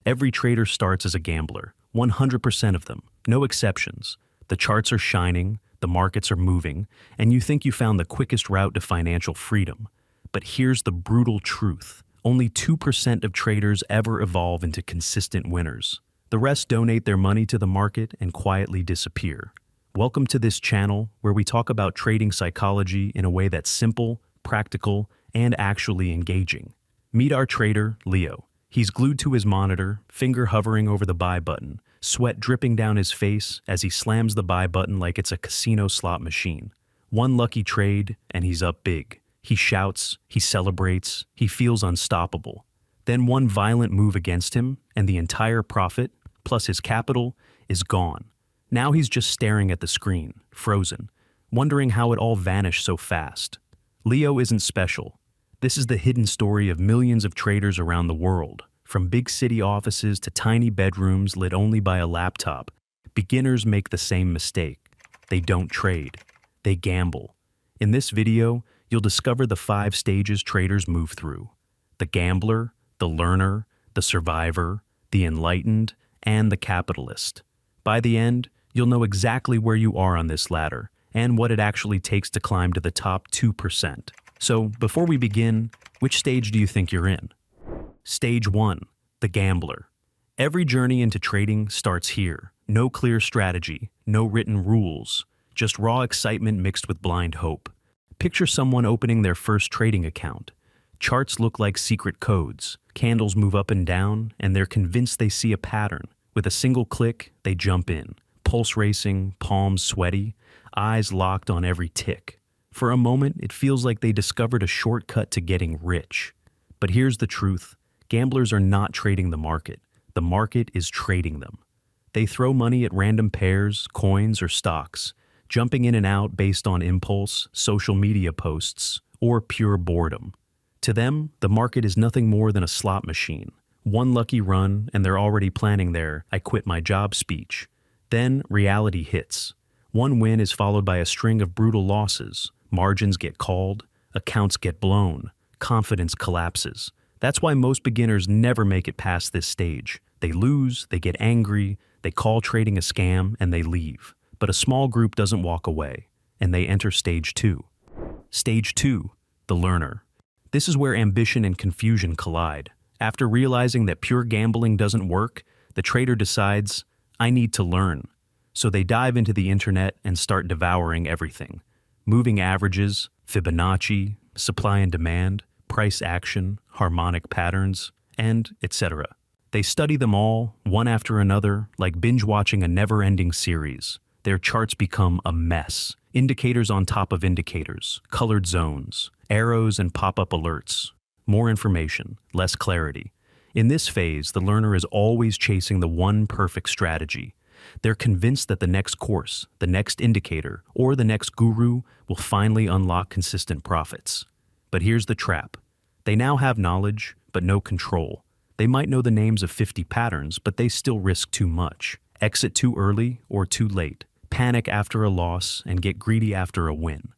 Every trader starts as a gambler, 100% of them, no exceptions. The charts are shining, the markets are moving, and you think you found the quickest route to financial freedom. But here's the brutal truth. Only 2% of traders ever evolve into consistent winners. The rest donate their money to the market and quietly disappear. Welcome to this channel where we talk about trading psychology in a way that's simple, practical, and actually engaging. Meet our trader, Leo. He's glued to his monitor, finger hovering over the buy button, sweat dripping down his face as he slams the buy button like it's a casino slot machine. One lucky trade, and he's up big. He shouts, he celebrates, he feels unstoppable. Then one violent move against him, and the entire profit, plus his capital, is gone. Now he's just staring at the screen, frozen, wondering how it all vanished so fast. Leo isn't special. This is the hidden story of millions of traders around the world. From big city offices to tiny bedrooms lit only by a laptop, beginners make the same mistake. They don't trade. They gamble. In this video, you'll discover the 5 stages traders move through: the gambler, the learner, the survivor, the enlightened, and the capitalist. By the end, you'll know exactly where you are on this ladder and what it actually takes to climb to the top 2%. So, before we begin, which stage do you think you're in? Stage 1, the gambler. Every journey into trading starts here. No clear strategy, no written rules, just raw excitement mixed with blind hope. Picture someone opening their first trading account. Charts look like secret codes. Candles move up and down, and they're convinced they see a pattern. With a single click, they jump in. Pulse racing, palms sweaty, eyes locked on every tick. For a moment, it feels like they discovered a shortcut to getting rich. But here's the truth. Gamblers are not trading the market. The market is trading them. They throw money at random pairs, coins, or stocks, jumping in and out based on impulse, social media posts, or pure boredom. To them, the market is nothing more than a slot machine. One lucky run, and they're already planning their "I quit my job" speech. Then reality hits. One win is followed by a string of brutal losses. Margins get called, accounts get blown, confidence collapses. That's why most beginners never make it past this stage. They lose, they get angry, they call trading a scam, and they leave. But a small group doesn't walk away, and they enter stage 2. Stage 2, the learner. This is where ambition and confusion collide. After realizing that pure gambling doesn't work, the trader decides, I need to learn. So they dive into the internet and start devouring everything. Moving averages, Fibonacci, supply and demand, price action, harmonic patterns, and etc. They study them all, one after another, like binge-watching a never-ending series. Their charts become a mess. Indicators on top of indicators, colored zones, arrows and pop-up alerts. More information, less clarity. In this phase, the learner is always chasing the one perfect strategy. They're convinced that the next course, the next indicator, or the next guru will finally unlock consistent profits. But here's the trap. They now have knowledge, but no control. They might know the names of 50 patterns, but they still risk too much. Exit too early or too late. Panic after a loss and get greedy after a win.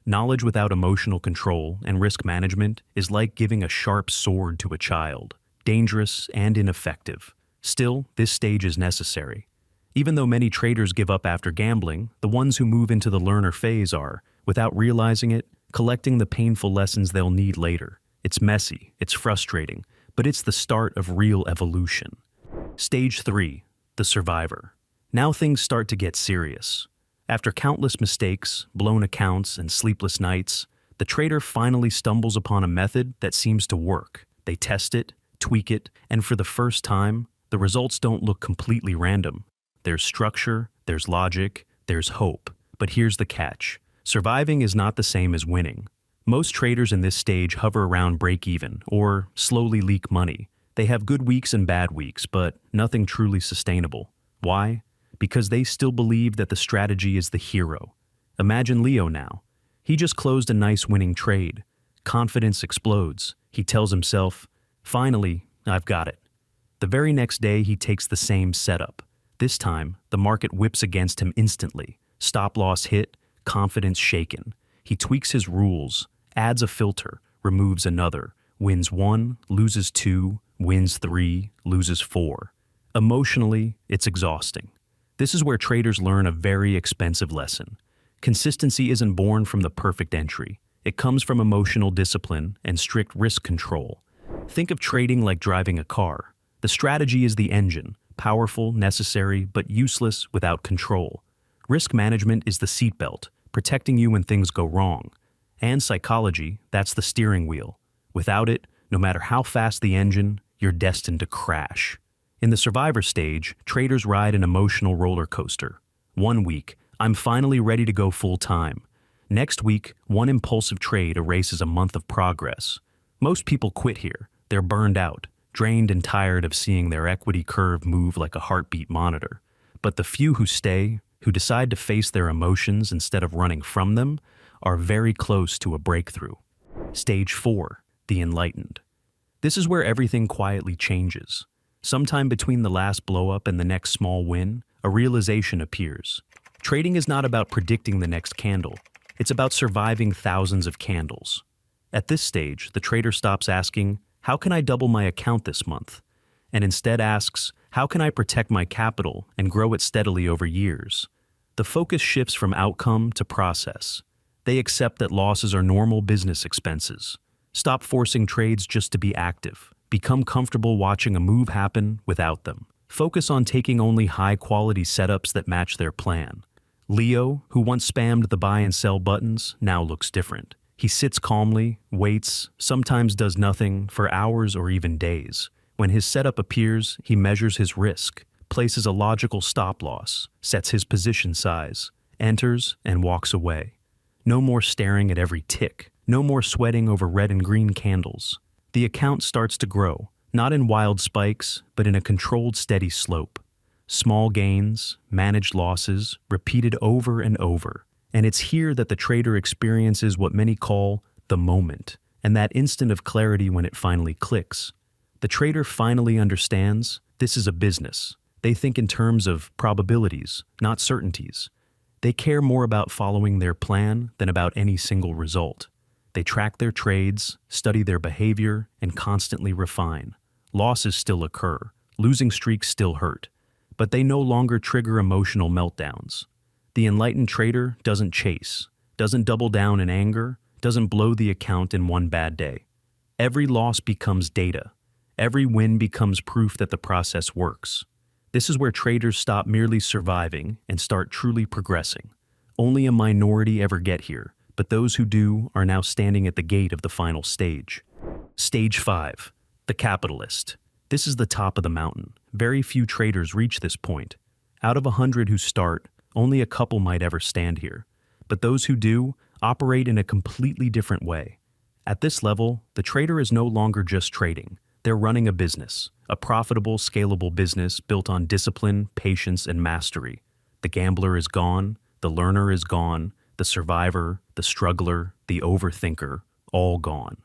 Knowledge without emotional control and risk management is like giving a sharp sword to a child. Dangerous and ineffective. Still, this stage is necessary. Even though many traders give up after gambling, the ones who move into the learner phase are, without realizing it, collecting the painful lessons they'll need later. It's messy, it's frustrating, but it's the start of real evolution. Stage 3, the survivor. Now things start to get serious. After countless mistakes, blown accounts, and sleepless nights, the trader finally stumbles upon a method that seems to work. They test it, tweak it, and for the first time, the results don't look completely random. There's structure, there's logic, there's hope. But here's the catch. Surviving is not the same as winning. Most traders in this stage hover around break-even or slowly leak money. They have good weeks and bad weeks, but nothing truly sustainable. Why? Because they still believe that the strategy is the hero. Imagine Leo now. He just closed a nice winning trade. Confidence explodes. He tells himself, finally, I've got it. The very next day, he takes the same setup. This time, the market whips against him instantly. Stop loss hit, confidence shaken. He tweaks his rules, adds a filter, removes another, wins 1, loses 2, wins 3, loses 4. Emotionally, it's exhausting. This is where traders learn a very expensive lesson. Consistency isn't born from the perfect entry. It comes from emotional discipline and strict risk control. Think of trading like driving a car. The strategy is the engine, powerful, necessary, but useless without control. Risk management is the seatbelt, protecting you when things go wrong. And psychology, that's the steering wheel. Without it, no matter how fast the engine, you're destined to crash. In the survivor stage, traders ride an emotional roller coaster. One week, I'm finally ready to go full time. Next week, one impulsive trade erases a month of progress. Most people quit here. They're burned out, drained and tired of seeing their equity curve move like a heartbeat monitor. But the few who stay, who decide to face their emotions instead of running from them, are very close to a breakthrough. Stage 4, the enlightened. This is where everything quietly changes. Sometime between the last blow-up and the next small win, a realization appears. Trading is not about predicting the next candle. It's about surviving thousands of candles. At this stage, the trader stops asking, "How can I double my account this month?" and instead asks, "How can I protect my capital and grow it steadily over years?" The focus shifts from outcome to process. They accept that losses are normal business expenses. Stop forcing trades just to be active. Become comfortable watching a move happen without them. Focus on taking only high-quality setups that match their plan. Leo, who once spammed the buy and sell buttons, now looks different. He sits calmly, waits, sometimes does nothing for hours or even days. When his setup appears, he measures his risk, places a logical stop loss, sets his position size, enters, and walks away. No more staring at every tick. No more sweating over red and green candles. The account starts to grow, not in wild spikes, but in a controlled, steady slope. Small gains, managed losses, repeated over and over. And it's here that the trader experiences what many call the moment, and that instant of clarity when it finally clicks. The trader finally understands this is a business. They think in terms of probabilities, not certainties. They care more about following their plan than about any single result. They track their trades, study their behavior, and constantly refine. Losses still occur. Losing streaks still hurt. But they no longer trigger emotional meltdowns. The enlightened trader doesn't chase, doesn't double down in anger, doesn't blow the account in one bad day. Every loss becomes data. Every win becomes proof that the process works. This is where traders stop merely surviving and start truly progressing. Only a minority ever get here, but those who do are now standing at the gate of the final stage. Stage 5, the capitalist. This is the top of the mountain. Very few traders reach this point. Out of 100 who start, only a couple might ever stand here. But those who do operate in a completely different way. At this level, the trader is no longer just trading. They're running a business, a profitable, scalable business built on discipline, patience, and mastery. The gambler is gone, the learner is gone, the survivor, the struggler, the overthinker, all gone.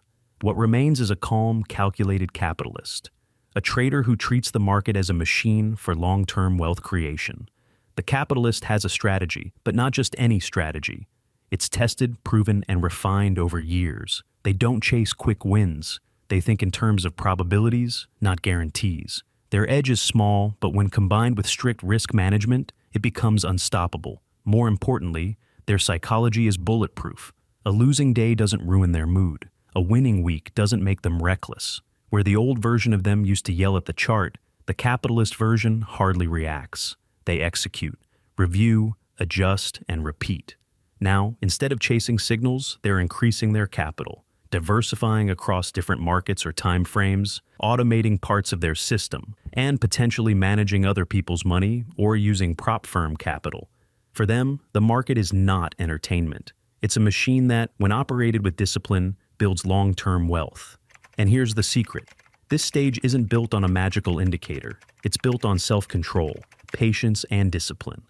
What remains is a calm, calculated capitalist, a trader who treats the market as a machine for long-term wealth creation. The capitalist has a strategy, but not just any strategy. It's tested, proven, and refined over years. They don't chase quick wins. They think in terms of probabilities, not guarantees. Their edge is small, but when combined with strict risk management, it becomes unstoppable. More importantly, their psychology is bulletproof. A losing day doesn't ruin their mood. A winning week doesn't make them reckless. Where the old version of them used to yell at the chart, the capitalist version hardly reacts. They execute, review, adjust, and repeat. Now, instead of chasing signals, they're increasing their capital, diversifying across different markets or time frames, automating parts of their system, and potentially managing other people's money or using prop firm capital. For them, the market is not entertainment. It's a machine that, when operated with discipline, builds long-term wealth. And here's the secret. This stage isn't built on a magical indicator. It's built on self-control, patience, and discipline.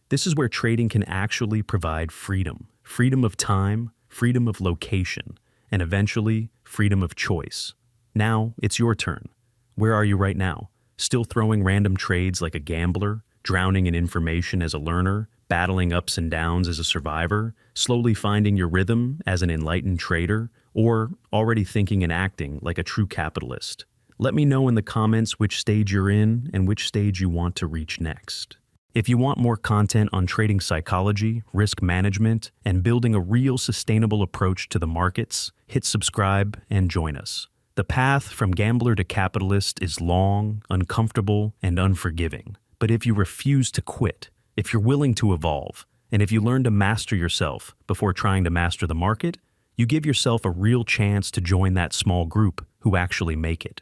This is where trading can actually provide freedom. Freedom of time, freedom of location, and eventually, freedom of choice. Now, it's your turn. Where are you right now? Still throwing random trades like a gambler, drowning in information as a learner, battling ups and downs as a survivor, slowly finding your rhythm as an enlightened trader, or already thinking and acting like a true capitalist? Let me know in the comments which stage you're in and which stage you want to reach next. If you want more content on trading psychology, risk management, and building a real sustainable approach to the markets, hit subscribe and join us. The path from gambler to capitalist is long, uncomfortable, and unforgiving. But if you refuse to quit, if you're willing to evolve, and if you learn to master yourself before trying to master the market, you give yourself a real chance to join that small group who actually make it.